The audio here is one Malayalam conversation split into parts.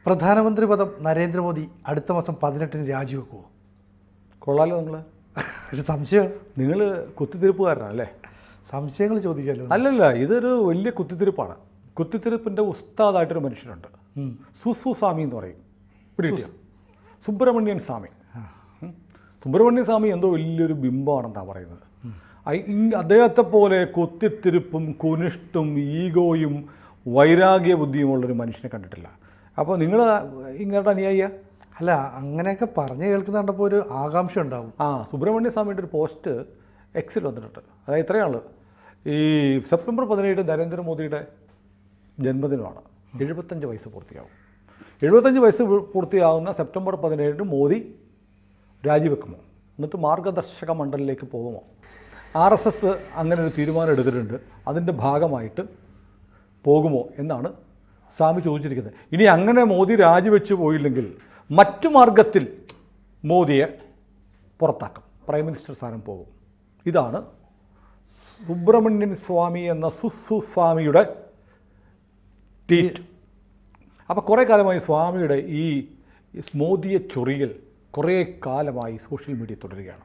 പ്രധാനമന്ത്രി പദം നരേന്ദ്രമോദി അടുത്ത മാസം 18-ന് രാജിവെക്കുമോ? കൊള്ളാലോ നിങ്ങൾ. ഒരു സംശയം. നിങ്ങൾ കുത്തിത്തിരിപ്പുകാരനല്ലേ? സംശയങ്ങൾ ചോദിക്കാമല്ലോ. അല്ലല്ല, ഇതൊരു വലിയ കുത്തിത്തിരിപ്പാണ്. കുത്തിത്തിരിപ്പിൻ്റെ ഉസ്താദായിട്ടൊരു മനുഷ്യനുണ്ട്, സുസു സ്വാമി എന്ന് പറയും. പിടികിട്ടിയോ? സുബ്രഹ്മണ്യൻ സ്വാമി. സുബ്രഹ്മണ്യൻ സ്വാമി എന്തോ വലിയൊരു ബിംബമാണെന്നാണ് പറയുന്നത്. അദ്ദേഹത്തെ പോലെ കുത്തിത്തിരിപ്പും കുനിഷ്ടും ഈഗോയും വൈരാഗ്യ ബുദ്ധിയുമുള്ളൊരു മനുഷ്യനെ കണ്ടിട്ടില്ല. അപ്പോൾ നിങ്ങൾ ഇങ്ങോട്ട് അനുയായിയാ? അല്ല, അങ്ങനെയൊക്കെ പറഞ്ഞു കേൾക്കുന്ന കണ്ടപ്പോൾ ഒരു ആകാംക്ഷ ഉണ്ടാവും. സുബ്രഹ്മണ്യ സ്വാമിയുടെ ഒരു പോസ്റ്റ് എക്സിൽ വന്നിട്ടുണ്ട്. അതായത് ഇത്രയാണ്, ഈ സെപ്റ്റംബർ 17 നരേന്ദ്രമോദിയുടെ ജന്മദിനമാണ്. 75 വയസ്സ് പൂർത്തിയാവും. 75 വയസ്സ് പൂർത്തിയാവുന്ന സെപ്റ്റംബർ 17 മോദി രാജിവെക്കുമോ? എന്നിട്ട് മാർഗദർശക മണ്ഡലിലേക്ക് പോകുമോ? RSS അങ്ങനെ ഒരു തീരുമാനം എടുത്തിട്ടുണ്ട്. അതിൻ്റെ ഭാഗമായിട്ട് പോകുമോ എന്നാണ് സ്വാമി ചോദിച്ചിരിക്കുന്നത്. ഇനി അങ്ങനെ മോദി രാജിവെച്ച് പോയില്ലെങ്കിൽ മറ്റു മാർഗത്തിൽ മോദിയെ പുറത്താക്കും, പ്രൈം മിനിസ്റ്റർ സ്ഥാനം പോകും. ഇതാണ് സുബ്രഹ്മണ്യൻ സ്വാമി എന്ന സുസു സ്വാമിയുടെ ട്വീറ്റ്. അപ്പോൾ കുറേ കാലമായി സ്വാമിയുടെ ഈ മോദിയെ ചൊറിയൽ കുറേ കാലമായി സോഷ്യൽ മീഡിയ തുടരുകയാണ്.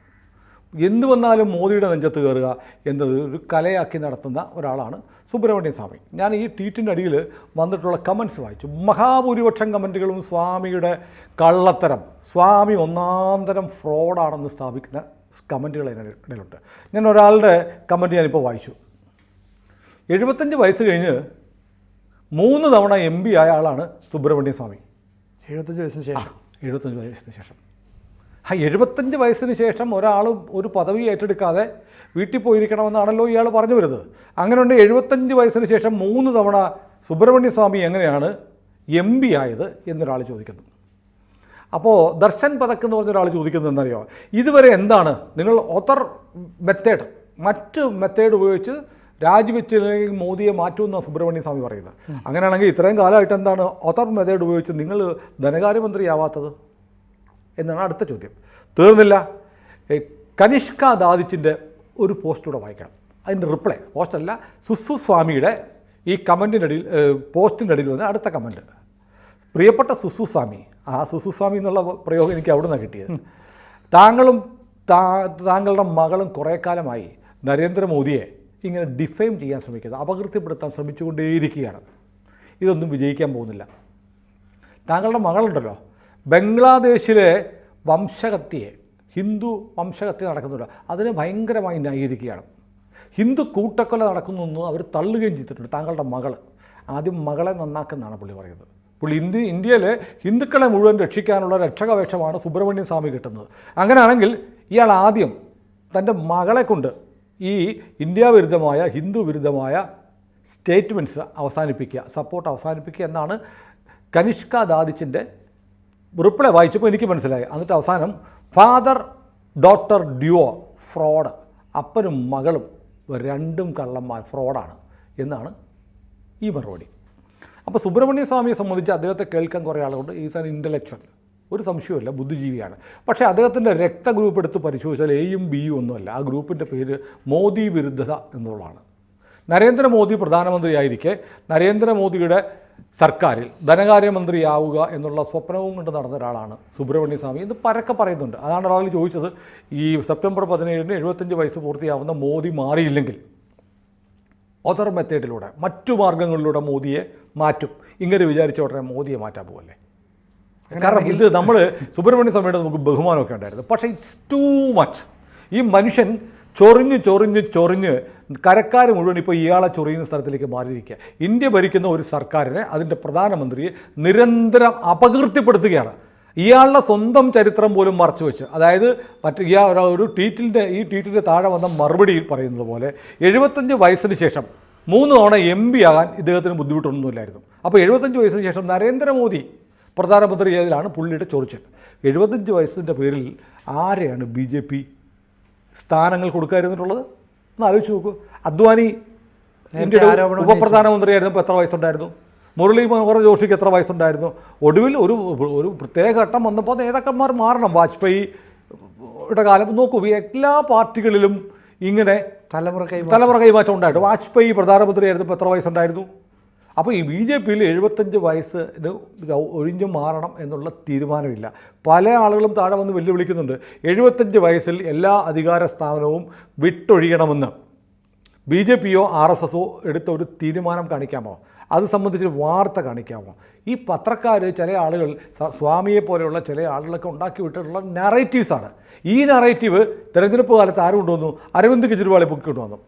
എന്തു വന്നാലും മോദിയുടെ നെഞ്ചത്ത് കയറുക എന്നത് ഒരു കലയാക്കി നടത്തുന്ന ഒരാളാണ് സുബ്രഹ്മണ്യൻ സ്വാമി. ഞാൻ ഈ ട്വീറ്റിൻ്റെ അടിയിൽ വന്നിട്ടുള്ള കമൻറ്റ്സ് വായിച്ചു. മഹാഭൂരിപക്ഷം കമൻറ്റുകളും സ്വാമിയുടെ കള്ളത്തരം, സ്വാമി ഒന്നാന്തരം ഫ്രോഡാണെന്ന് സ്ഥാപിക്കുന്ന കമൻറ്റുകൾ അതിനിടയിലുണ്ട്. ഞാൻ ഒരാളുടെ കമൻറ്റ് ഞാനിപ്പോൾ വായിച്ചു. 75 വയസ്സ് കഴിഞ്ഞ് 3 തവണ MP ആയ ആളാണ് സുബ്രഹ്മണ്യൻ സ്വാമി. 75 വയസ്സിന് ശേഷം 75 വയസ്സിന് ശേഷം 75 വയസ്സിന് ശേഷം ഒരാൾ ഒരു പദവി ഏറ്റെടുക്കാതെ വീട്ടിൽ പോയിരിക്കണമെന്നാണല്ലോ ഇയാൾ പറഞ്ഞു വരുന്നത്. അങ്ങനെയുണ്ട് 75 വയസ്സിന് ശേഷം 3 തവണ സുബ്രഹ്മണ്യ സ്വാമി എങ്ങനെയാണ് MP ആയത് എന്നൊരാൾ ചോദിക്കുന്നു. അപ്പോൾ ദർശൻ പതക്ക് എന്ന് പറഞ്ഞൊരാൾ ചോദിക്കുന്നത് എന്നറിയോ, ഇതുവരെ എന്താണ് നിങ്ങൾ ഓതർ മെത്തേഡ്, മറ്റ് മെത്തേഡ് ഉപയോഗിച്ച് രാജിവെച്ചില്ലെങ്കിൽ മോദിയെ മാറ്റുമെന്നാണ് സുബ്രഹ്മണ്യ സ്വാമി പറയുന്നത്. അങ്ങനെയാണെങ്കിൽ ഇത്രയും കാലമായിട്ട് എന്താണ് ഓതർ മെത്തേഡ് ഉപയോഗിച്ച് നിങ്ങൾ ധനകാര്യമന്ത്രിയാവാത്തത് എന്നാണ് അടുത്ത ചോദ്യം. തീർന്നില്ല, കനിഷ്ക ദാദിച്ചിൻ്റെ ഒരു പോസ്റ്റൂടെ വായിക്കണം. അതിൻ്റെ റിപ്ലൈ, പോസ്റ്റല്ല, സുസു സ്വാമിയുടെ ഈ കമൻറ്റിൻ്റെ അടിയിൽ, പോസ്റ്റിൻ്റെ അടിയിൽ വന്ന് അടുത്ത കമൻറ്റ്. പ്രിയപ്പെട്ട സുസു സ്വാമി, സുസു സ്വാമി എന്നുള്ള പ്രയോഗം എനിക്ക് അവിടെ നിന്നാണ് കിട്ടിയത്. താങ്കളും താങ്കളുടെ മകളും കുറേ കാലമായി നരേന്ദ്രമോദിയെ ഇങ്ങനെ ഡിഫെയിം ചെയ്യാൻ ശ്രമിക്കുന്നത്, അപകീർത്തിപ്പെടുത്താൻ ശ്രമിച്ചുകൊണ്ടേയിരിക്കുകയാണ്. ഇതൊന്നും വിജയിക്കാൻ പോകുന്നില്ല. താങ്കളുടെ മകളുണ്ടല്ലോ, ബംഗ്ലാദേശിലെ വംശഹത്യയെ, ഹിന്ദു വംശഹത്യ നടക്കുന്നുണ്ടോ, അതിനെ ഭയങ്കരമായി ന്യായീകരിക്കുകയാണ്. ഹിന്ദു കൂട്ടക്കൊല നടക്കുന്നൊന്നും അവർ തള്ളുകയും ചെയ്തിട്ടുണ്ട്. താങ്കളുടെ മകൾ, ആദ്യം മകളെ നന്നാക്കുന്നതാണ് പുള്ളി പറയുന്നത്. പുള്ളി ഇന്ത്യയിലെ ഹിന്ദുക്കളെ മുഴുവൻ രക്ഷിക്കാനുള്ള രക്ഷകവേഷമാണ് സുബ്രഹ്മണ്യൻ സ്വാമി കിട്ടുന്നത്. അങ്ങനെയാണെങ്കിൽ ഇയാൾ ആദ്യം തൻ്റെ മകളെ കൊണ്ട് ഈ ഇന്ത്യ വിരുദ്ധമായ, ഹിന്ദു വിരുദ്ധമായ സ്റ്റേറ്റ്മെൻറ്റ്സ് അവസാനിപ്പിക്കുക, സപ്പോർട്ട് അവസാനിപ്പിക്കുക എന്നാണ് കനിഷ്ക ദാദിച്ചിൻ്റെ റിപ്ലൈ വായിച്ചപ്പോൾ എനിക്ക് മനസ്സിലായി. എന്നിട്ട് അവസാനം ഫാദർ ഡോട്ടർ ഡ്യുവോ ഫ്രോഡ്, അപ്പനും മകളും രണ്ടും കള്ളന്മാർ, ഫ്രോഡാണ് എന്നാണ് ഈ മറുപടി. അപ്പോൾ സുബ്രഹ്മണ്യ സ്വാമിയെ സംബന്ധിച്ച് അദ്ദേഹത്തെ കേൾക്കാൻ കുറേ ആളുകൊണ്ട് ഈസ് ആൻ ഇൻ്റലക്ച്വൽ, ഒരു സംശയമില്ല, ബുദ്ധിജീവിയാണ്. പക്ഷേ അദ്ദേഹത്തിൻ്റെ രക്തഗ്രൂപ്പ് എടുത്ത് പരിശോധിച്ചാൽ Aയും Bയും ഒന്നുമല്ല. ആ ഗ്രൂപ്പിൻ്റെ പേര് മോദി വിരുദ്ധത എന്നുള്ളതാണ്. നരേന്ദ്രമോദി പ്രധാനമന്ത്രിയായിരിക്കെ നരേന്ദ്രമോദിയുടെ സർക്കാരിൽ ധനകാര്യമന്ത്രിയാവുക എന്നുള്ള സ്വപ്നവും കൊണ്ട് നടന്ന ഒരാളാണ് സുബ്രഹ്മണ്യ സ്വാമി എന്ന് പരക്കെ പറയുന്നുണ്ട്. അതാണ് ഒരാൾ ചോദിച്ചത്, ഈ സെപ്റ്റംബർ 17 75 വയസ്സ് പൂർത്തിയാവുന്ന മോദി മാറിയില്ലെങ്കിൽ ഓതർ മെത്തേഡിലൂടെ, മറ്റു മാർഗങ്ങളിലൂടെ മോദിയെ മാറ്റും, ഇങ്ങനെ വിചാരിച്ച ഉടനെ മോദിയെ മാറ്റാൻ പോകല്ലേ? കാരണം ഇത് നമ്മൾ സുബ്രഹ്മണ്യ സ്വാമിയുടെ നമുക്ക് ബഹുമാനമൊക്കെ ഉണ്ടായിരുന്നു. പക്ഷേ ഇറ്റ്സ് ടൂ മച്ച്. ഈ മനുഷ്യൻ ചൊറിഞ്ഞ് കരക്കാർ മുഴുവൻ ഇപ്പോൾ ഇയാളെ ചൊറിയുന്ന സ്ഥലത്തിലേക്ക് മാറിയിരിക്കുക. ഇന്ത്യ ഭരിക്കുന്ന ഒരു സർക്കാരിനെ, അതിൻ്റെ പ്രധാനമന്ത്രിയെ നിരന്തരം അപകീർത്തിപ്പെടുത്തുകയാണ്. ഇയാളുടെ സ്വന്തം ചരിത്രം പോലും മറച്ചു വെച്ച്, അതായത് ഒരു ഈ ട്വീറ്റിൻ്റെ താഴെ വന്ന മറുപടിയിൽ പറയുന്നത് പോലെ 75 വയസ്സിന് ശേഷം 3 തവണ MP ആകാൻ ഇദ്ദേഹത്തിന് ബുദ്ധിമുട്ടൊന്നുമില്ലായിരുന്നു. അപ്പോൾ 75 വയസ്സിന് ശേഷം നരേന്ദ്രമോദി പ്രധാനമന്ത്രി ചെയ്തതിലാണ് പുള്ളിയുടെ ചൊറിച്ചൽ. 75 വയസ്സിൻ്റെ പേരിൽ ആരെയാണ് BJP സ്ഥാനങ്ങൾ കൊടുക്കാതിരുന്നിട്ടുള്ളത് എന്ന് ആലോചിച്ച് നോക്കൂ. അദ്വാനി ഇന്ത്യയുടെ ഉപപ്രധാനമന്ത്രിയായിരുന്നപ്പോൾ എത്ര വയസ്സുണ്ടായിരുന്നു? മുരളി മനോഹർ ജോഷിക്ക് എത്ര വയസ്സുണ്ടായിരുന്നു? ഒടുവിൽ ഒരു പ്രത്യേക ഘട്ടം വന്നപ്പോൾ നേതാക്കന്മാർ മാറണം. വാജ്പേയിയുടെ കാലം നോക്കൂ, എല്ലാ പാർട്ടികളിലും ഇങ്ങനെ തലമുറ കൈമാറ്റം ഉണ്ടായിട്ട്. വാജ്പേയി പ്രധാനമന്ത്രിയായിരുന്നപ്പോൾ എത്ര വയസ്സുണ്ടായിരുന്നു? അപ്പോൾ ഈ BJP-യിൽ 75 വയസ്സിന് ഒഴിഞ്ഞു മാറണം എന്നുള്ള തീരുമാനമില്ല. പല ആളുകളും താഴെ വന്ന് വെല്ലുവിളിക്കുന്നുണ്ട്. 75 വയസ്സിൽ എല്ലാ അധികാര സ്ഥാപനവും വിട്ടൊഴിയണമെന്ന് BJP-യോ RSSO എടുത്ത ഒരു തീരുമാനം കാണിക്കാമോ? അത് സംബന്ധിച്ചൊരു വാർത്ത കാണിക്കാമോ? ഈ പത്രക്കാർ ചില ആളുകൾ സ്വാമിയെ പോലെയുള്ള ചില ആളുകളൊക്കെ ഉണ്ടാക്കി വിട്ടിട്ടുള്ള നറേറ്റീവ്സാണ്. ഈ നറേറ്റീവ് തിരഞ്ഞെടുപ്പ് കാലത്ത് ആരും കൊണ്ടുവന്നു? അരവിന്ദ് കെജ്രിവാളെ പൊക്കിക്കൊണ്ടുവന്നു.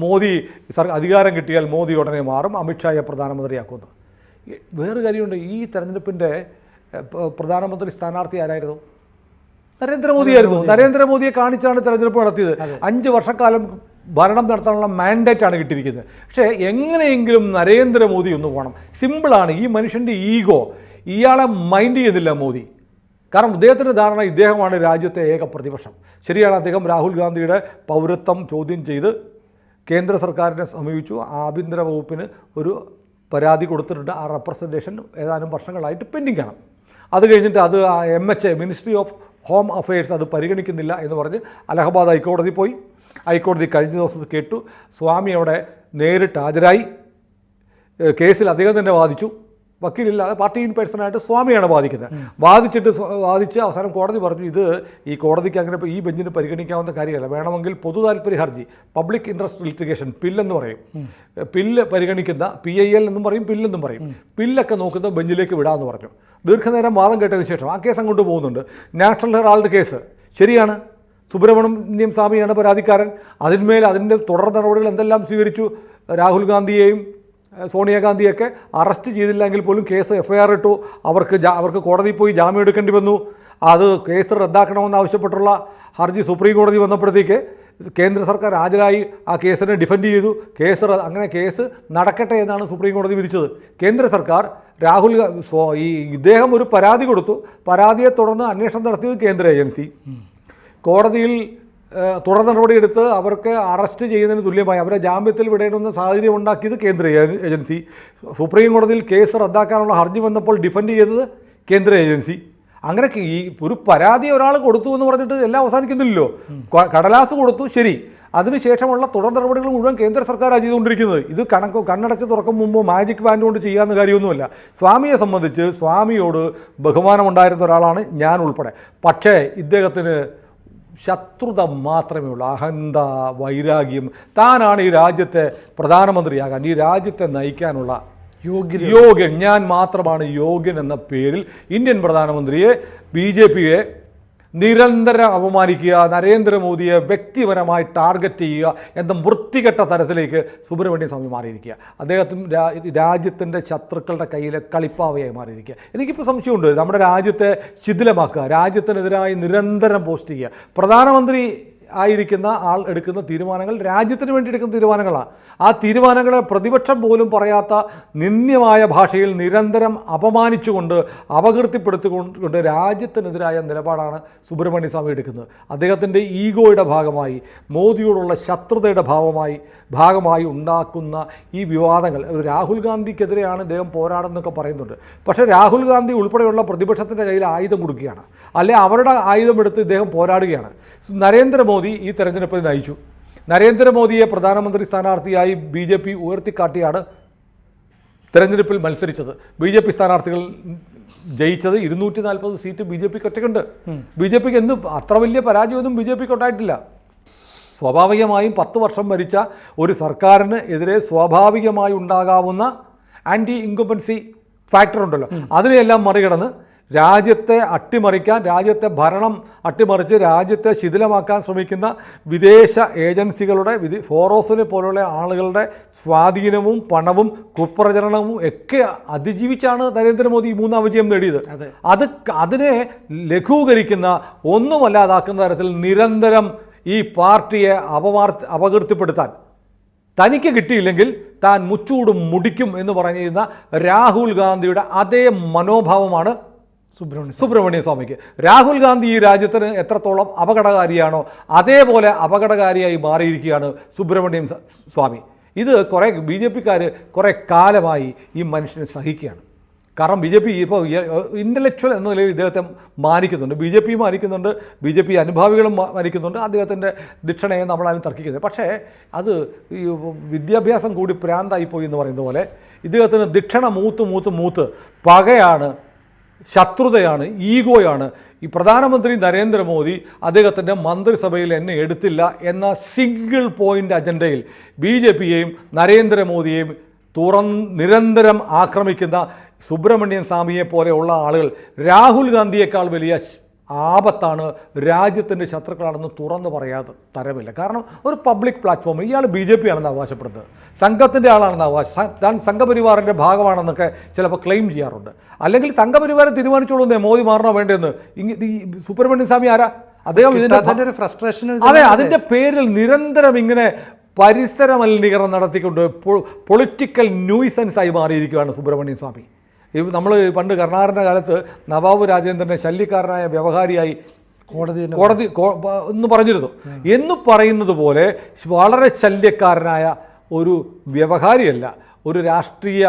മോദി അധികാരം കിട്ടിയാൽ മോദി ഉടനെ മാറും, അമിത്ഷായെ പ്രധാനമന്ത്രിയാക്കുന്നു. വേറൊരു കാര്യമുണ്ട്, ഈ തെരഞ്ഞെടുപ്പിൻ്റെ പ്രധാനമന്ത്രി സ്ഥാനാർത്ഥി ആരായിരുന്നു? നരേന്ദ്രമോദിയായിരുന്നു. നരേന്ദ്രമോദിയെ കാണിച്ചാണ് തെരഞ്ഞെടുപ്പ് നടത്തിയത്. 5 വർഷക്കാലം ഭരണം നടത്താനുള്ള മാൻഡേറ്റാണ് കിട്ടിയിരിക്കുന്നത്. പക്ഷേ എങ്ങനെയെങ്കിലും നരേന്ദ്രമോദി ഒന്ന് പോകണം. സിമ്പിളാണ്. ഈ മനുഷ്യൻ്റെ ഈഗോ, ഇയാളെ മൈൻഡ് ചെയ്യുന്നില്ല മോദി. കാരണം അദ്ദേഹത്തിൻ്റെ ധാരണ ഇദ്ദേഹമാണ് രാജ്യത്തെ ഏക പ്രതിപക്ഷം. ശരിയാണ്, അദ്ദേഹം രാഹുൽ ഗാന്ധിയുടെ പൗരത്വം ചോദ്യം ചെയ്ത് കേന്ദ്ര സർക്കാരിനെ സമീപിച്ചു. ആഭ്യന്തര വകുപ്പിന് ഒരു പരാതി കൊടുത്തിട്ടുണ്ട്. ആ റെപ്രസെൻറ്റേഷൻ ഏതാനും വർഷങ്ങളായിട്ട് പെൻഡിംഗ് ആണ്. അത് കഴിഞ്ഞിട്ട് അത് MHA ministry of home affairs അത് പരിഗണിക്കുന്നില്ല എന്ന് പറഞ്ഞ് അലഹബാദ് ഹൈക്കോടതി പോയി. ഹൈക്കോടതി കഴിഞ്ഞ ദിവസം കേട്ടു. സ്വാമി അവിടെ നേരിട്ട് ഹാജരായി. കേസിൽ അദ്ദേഹം തന്നെ വാദിച്ചു. വക്കീലില്ലാതെ പാർട്ടി ഇൻ പേഴ്സണായിട്ട് സ്വാമിയാണ് വാദിക്കുന്നത്. വാദിച്ച് അവസാനം കോടതി പറഞ്ഞു ഇത് ഈ കോടതിക്ക് അങ്ങനെ ഈ ബെഞ്ചിന് പരിഗണിക്കാവുന്ന കാര്യമല്ല, വേണമെങ്കിൽ പൊതു താല്പര്യ ഹർജി, പബ്ലിക് ഇൻട്രസ്റ്റ് ലിറ്റിഗേഷൻ പില്ലെന്ന് പറയും, പില്ല് പരിഗണിക്കുന്ന PIL എന്നും പറയും, പില്ലെന്നും പറയും, പില്ലൊക്കെ നോക്കുന്ന ബെഞ്ചിലേക്ക് വിടാമെന്ന് പറഞ്ഞു. ദീർഘനേരം വാദം കേട്ടതിന് ശേഷം ആ കേസ് അങ്ങോട്ട് പോകുന്നുണ്ട്. നാഷണൽ ഹെറാൾഡ് കേസ് ശരിയാണ്, സുബ്രഹ്മണ്യം സ്വാമിയാണ് പരാതിക്കാരൻ. അതിൻ്റെ തുടർ നടപടികൾ എന്തെല്ലാം സ്വീകരിച്ചു? രാഹുൽ ഗാന്ധിയെയും സോണിയാഗാന്ധിയൊക്കെ അറസ്റ്റ് ചെയ്തില്ലെങ്കിൽ പോലും കേസ് FIR ഇട്ടു. അവർക്ക് കോടതിയിൽ പോയി ജാമ്യം എടുക്കേണ്ടി വന്നു. അത് കേസ് റദ്ദാക്കണമെന്ന് ആവശ്യപ്പെട്ടുള്ള ഹർജി സുപ്രീം കോടതി വന്നപ്പോഴത്തേക്ക് കേന്ദ്ര സർക്കാർ ഹാജരായി ആ കേസിനെ ഡിഫെൻഡ് ചെയ്തു. അങ്ങനെ കേസ് നടക്കട്ടെ എന്നാണ് സുപ്രീം കോടതി വിധിച്ചത്. കേന്ദ്ര സർക്കാർ ഇദ്ദേഹം ഒരു പരാതി കൊടുത്തു. പരാതിയെ തുടർന്ന് അന്വേഷണം നടത്തിയത് കേന്ദ്ര ഏജൻസി. കോടതിയിൽ തുടർ നടപടിയെടുത്ത് അവർക്ക് അറസ്റ്റ് ചെയ്യുന്നതിന് തുല്യമായി അവരെ ജാമ്യത്തിൽ വിടേണ്ടുന്ന സാഹചര്യം ഉണ്ടാക്കിയത് കേന്ദ്ര ഏജൻസി. സുപ്രീം കോടതിയിൽ കേസ് റദ്ദാക്കാനുള്ള ഹർജി വന്നപ്പോൾ ഡിഫെൻഡ് ചെയ്തത് കേന്ദ്ര ഏജൻസി. അങ്ങനെ ഈ ഒരു പരാതി ഒരാൾ കൊടുത്തു എന്ന് പറഞ്ഞിട്ട് എല്ലാം അവസാനിക്കുന്നില്ലല്ലോ. കടലാസ് കൊടുത്തു, ശരി, അതിനുശേഷമുള്ള തുടർ നടപടികൾ മുഴുവൻ കേന്ദ്ര സർക്കാരാണ് ചെയ്തുകൊണ്ടിരിക്കുന്നത്. ഇത് കണ്ണടച്ച് തുറക്കും മുമ്പ് മാജിക് ബാൻഡ് കൊണ്ട് ചെയ്യാവുന്ന കാര്യമൊന്നുമല്ല. സ്വാമിയെ സംബന്ധിച്ച് സ്വാമിയോട് ബഹുമാനമുണ്ടായിരുന്ന ഒരാളാണ് ഞാൻ ഉൾപ്പെടെ. പക്ഷേ ഇദ്ദേഹത്തിന് ശത്രുത മാത്രമേ ഉള്ളൂ, അഹന്ത, വൈരാഗ്യം. താനാണ് ഈ രാജ്യത്തെ പ്രധാനമന്ത്രിയാകാൻ, ഈ രാജ്യത്തെ നയിക്കാനുള്ള യോഗ്യൻ, ഞാൻ മാത്രമാണ് യോഗ്യൻ എന്ന പേരിൽ ഇന്ത്യൻ പ്രധാനമന്ത്രിയെ BJP-യെ നിരന്തരം അപമാനിക്കുക, നരേന്ദ്രമോദിയെ വ്യക്തിപരമായി ടാർഗറ്റ് ചെയ്യുക എന്ന വൃത്തികെട്ട തരത്തിലേക്ക് സുബ്രഹ്മണ്യം സ്വാമി മാറിയിരിക്കുക. അദ്ദേഹത്തിന് രാജ്യത്തിൻ്റെ ശത്രുക്കളുടെ കയ്യിലെ കളിപ്പാവയായി മാറിയിരിക്കുക. എനിക്കിപ്പോൾ സംശയമുണ്ട്, നമ്മുടെ രാജ്യത്തെ ശിഥിലമാക്കുക, രാജ്യത്തിനെതിരായി നിരന്തരം പോസ്റ്റ് ചെയ്യുക. പ്രധാനമന്ത്രി ആയിരിക്കുന്ന ആൾ എടുക്കുന്ന തീരുമാനങ്ങൾ രാജ്യത്തിന് വേണ്ടി എടുക്കുന്ന തീരുമാനങ്ങളാണ്. ആ തീരുമാനങ്ങളെ പ്രതിപക്ഷം പോലും പറയാത്ത നിന്ദ്യമായ ഭാഷയിൽ നിരന്തരം അപമാനിച്ചുകൊണ്ട് അപകീർത്തിപ്പെടുത്തിക്കൊണ്ട് രാജ്യത്തിനെതിരായ നിലപാടാണ് സുബ്രഹ്മണ്യ സ്വാമി എടുക്കുന്നത്. അദ്ദേഹത്തിൻ്റെ ഈഗോയുടെ ഭാഗമായി, മോദിയോടുള്ള ശത്രുതയുടെ ഭാഗമായി ഉണ്ടാക്കുന്ന ഈ വിവാദങ്ങൾ, രാഹുൽ ഗാന്ധിക്കെതിരെയാണ് ഇദ്ദേഹം പോരാടുന്നൊക്കെ പറയുന്നുണ്ട്. പക്ഷേ രാഹുൽ ഗാന്ധി ഉൾപ്പെടെയുള്ള പ്രതിപക്ഷത്തിൻ്റെ കയ്യിൽ ആയുധം കൊടുക്കുകയാണ്, അല്ലെ അവരുടെ ആയുധമെടുത്ത് ഇദ്ദേഹം പോരാടുകയാണ്. നരേന്ദ്രമോദി ഈ തെരഞ്ഞെടുപ്പിൽ നയിച്ചു. നരേന്ദ്രമോദിയെ പ്രധാനമന്ത്രി സ്ഥാനാർത്ഥിയായി BJP ഉയർത്തിക്കാട്ടിയാണ് തെരഞ്ഞെടുപ്പിൽ മത്സരിച്ചത്. BJP സ്ഥാനാർത്ഥികൾ ജയിച്ചത് 240 സീറ്റ് BJPക്ക് ഒറ്റയ്ക്കുണ്ട്. BJPക്ക് അത്ര വലിയ പരാജയമൊന്നും BJPക്ക് ഉണ്ടായിട്ടില്ല. സ്വാഭാവികമായും 10 വർഷം ഭരിച്ച ഒരു സർക്കാരിന് എതിരെ സ്വാഭാവികമായി ഉണ്ടാകാവുന്ന ആൻറ്റി ഇൻകംബൻസി ഫാക്ടർ ഉണ്ടല്ലോ, അതിനെയെല്ലാം മറികടന്ന് രാജ്യത്തെ അട്ടിമറിക്കാൻ, രാജ്യത്തെ ഭരണം അട്ടിമറിച്ച് രാജ്യത്തെ ശിഥിലമാക്കാൻ ശ്രമിക്കുന്ന വിദേശ ഏജൻസികളുടെ, സോറോസിനെ പോലുള്ള ആളുകളുടെ സ്വാധീനവും പണവും കുപ്രചരണവും ഒക്കെ അതിജീവിച്ചാണ് നരേന്ദ്രമോദി 3ാം വിജയം നേടിയത്. അതിനെ ലഘൂകരിക്കുന്ന, ഒന്നുമല്ലാതാക്കുന്ന തരത്തിൽ നിരന്തരം ഈ പാർട്ടിയെ അപകീർത്തിപ്പെടുത്താൻ, തനിക്ക് കിട്ടിയില്ലെങ്കിൽ താൻ മുച്ചൂടും മുടിക്കും എന്ന് പറഞ്ഞിരുന്ന രാഹുൽ ഗാന്ധിയുടെ അതേ മനോഭാവമാണ് സുബ്രഹ്മണ്യ സ്വാമിക്ക്. രാഹുൽ ഗാന്ധി ഈ രാജ്യത്തിന് എത്രത്തോളം അപകടകാരിയാണോ അതേപോലെ അപകടകാരിയായി മാറിയിരിക്കുകയാണ് സുബ്രഹ്മണ്യം സ്വാമി. ഇത് BJPക്കാർ കുറേ കാലമായി ഈ മനുഷ്യനെ സഹിക്കുകയാണ്. കാരണം ബി ജെ പി ഇപ്പോൾ ഇൻ്റലക്ച്വൽ എന്ന നിലയിൽ ഇദ്ദേഹത്തെ മാനിക്കുന്നുണ്ട്, ബി ജെ പി മാനിക്കുന്നുണ്ട്, ബി ജെ പി അനുഭാവികളും മാനിക്കുന്നുണ്ട്, അദ്ദേഹത്തിൻ്റെ ദക്ഷിണയെ നമ്മളാരും തർക്കിക്കുന്നത്. പക്ഷേ അത് ഈ വിദ്യാഭ്യാസം കൂടി പ്രാന്തായിപ്പോയി എന്ന് പറയുന്ന പോലെ ഇദ്ദേഹത്തിന് ദക്ഷിണ മൂത്ത് പകയാണ്, ശത്രുതയാണ്, ഈഗോയാണ്. ഈ പ്രധാനമന്ത്രി നരേന്ദ്രമോദി അദ്ദേഹത്തിൻ്റെ മന്ത്രിസഭയിൽ എന്നെ എടുത്തില്ല എന്ന സിംഗിൾ പോയിൻ്റ് അജണ്ടയിൽ ബി ജെ പിയെയും നരേന്ദ്രമോദിയെയും നിരന്തരം ആക്രമിക്കുന്ന സുബ്രഹ്മണ്യൻ സ്വാമിയെ പോലെയുള്ള ആളുകൾ രാഹുൽ ഗാന്ധിയേക്കാൾ വലിയ ആപത്താണ്, രാജ്യത്തിൻ്റെ ശത്രുക്കളാണെന്ന് തുറന്നു പറയാതെ തരമില്ല. കാരണം ഒരു പബ്ലിക് പ്ലാറ്റ്ഫോമിൽ ഇയാൾ ബി ജെ പി ആണെന്ന് അവകാശപ്പെടുന്നത്, സംഘത്തിൻ്റെ ആളാണെന്ന് താൻ സംഘപരിവാറിൻ്റെ ഭാഗമാണെന്നൊക്കെ ചിലപ്പോൾ ക്ലെയിം ചെയ്യാറുണ്ട്. അല്ലെങ്കിൽ സംഘപരിവാരം തീരുമാനിച്ചോളൂന്നേ മോദി മാറണോ വേണ്ടതെന്ന്. ഈ സുബ്രഹ്മണ്യൻ സ്വാമി ആരാ? അദ്ദേഹം ഇതിൻ്റെ ഫ്രസ്ട്രേഷൻ, അതെ, അതിൻ്റെ പേരിൽ നിരന്തരം ഇങ്ങനെ പരിസര മലിനീകരണം നടത്തിക്കൊണ്ട് പൊളിറ്റിക്കൽ ന്യൂസൻസായി മാറിയിരിക്കുകയാണ് സുബ്രഹ്മണ്യൻ സ്വാമി. നമ്മൾ പണ്ട് കരുണാകരൻ്റെ കാലത്ത് നവാബ് രാജേന്ദ്രനെ ശല്യക്കാരനായ വ്യവഹാരിയായി കോടതി എന്ന് പറഞ്ഞിരുന്നു. എന്ന് പറയുന്നത് പോലെ വളരെ ശല്യക്കാരനായ ഒരു വ്യവഹാരിയല്ല, ഒരു രാഷ്ട്രീയ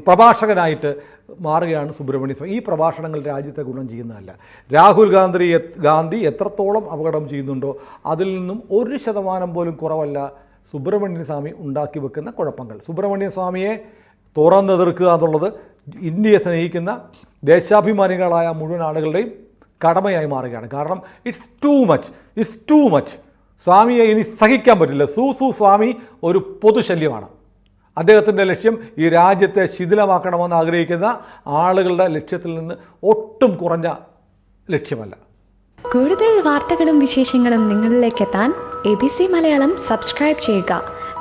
പ്രഭാഷകനായിട്ട് മാറുകയാണ് സുബ്രഹ്മണ്യ സ്വാമി. ഈ പ്രഭാഷണങ്ങൾ രാജ്യത്തെ ഗുണം ചെയ്യുന്നതല്ല. രാഹുൽ ഗാന്ധി എത്രത്തോളം അപകടം ചെയ്യുന്നുണ്ടോ അതിൽ നിന്നും 1% പോലും കുറവല്ല സുബ്രഹ്മണ്യ സ്വാമി ഉണ്ടാക്കി വെക്കുന്ന കുഴപ്പങ്ങൾ. സുബ്രഹ്മണ്യ സ്വാമിയെ തുറന്നെതിർക്കുക എന്നുള്ളത് ഇന്ത്യയെ സ്നേഹിക്കുന്ന ദേശാഭിമാനികളായ മുഴുവൻ ആളുകളുടെയും കടമയായി മാറുകയാണ്. കാരണം ഇറ്റ്സ് ടു മച്ച്. സ്വാമിയെ ഇനി സഹിക്കാൻ പറ്റില്ല. സ്വാമി ഒരു പൊതുശല്യമാണ്. അദ്ദേഹത്തിൻ്റെ ലക്ഷ്യം ഈ രാജ്യത്തെ ശിഥിലമാക്കണമെന്ന് ആഗ്രഹിക്കുന്ന ആളുകളുടെ ലക്ഷ്യത്തിൽ നിന്ന് ഒട്ടും കുറഞ്ഞ ലക്ഷ്യമല്ല. കൂടുതൽ വാർത്തകളും വിശേഷങ്ങളും നിങ്ങളിലേക്ക് എത്താൻ ABC മലയാളം സബ്സ്ക്രൈബ് ചെയ്യുക,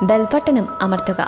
ബെൽ ബട്ടണും അമർത്തുക.